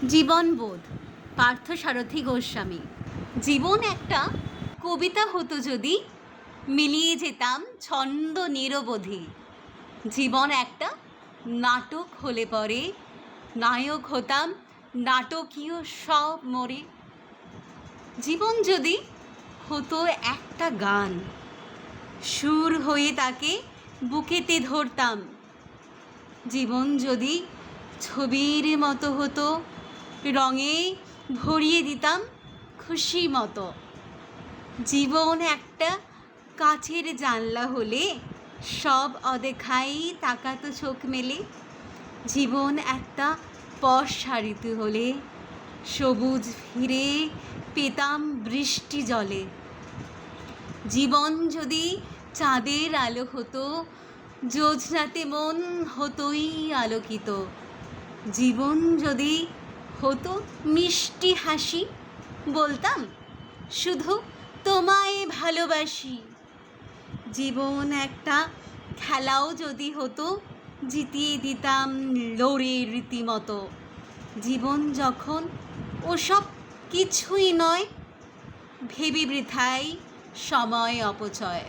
জীবনবোধ পার্থসারথী গোস্বামী। জীবন একটা কবিতা হতো যদি, মিলিয়ে যেতাম ছন্দ নিরবধি। জীবন একটা নাটক হলে পরে, নায়ক হতাম নাটকীয় সব মোড়ে। জীবন যদি হতো একটা গান, সুর হয়ে তাকে বুকেতে ধরতাম। জীবন যদি ছবির মতো হতো, রঙে ভরিয়ে দিতাম খুশি মতো। জীবন একটা কাচের জানলা হলে, সব অদেখাই তাকাতো চোখ মেলে। জীবন একটা বর্ষা ঋতু হলে, সবুজ ফিরে পেতাম বৃষ্টি জলে। জীবন যদি চাঁদের আলো হতো, জ্যোৎস্নাতে মন হতোই আলোকিত। জীবন যদি হতো মিষ্টি হাসি, বলতাম শুধু তোমায় ভালোবাসি। জীবন একটা খেলাও যদি হতো, জিতিয়ে দিতাম লড়ে রীতিমতো। জীবন যখন ওসব কিছুই নয়, ভেবে বৃথাই সময় অপচয়।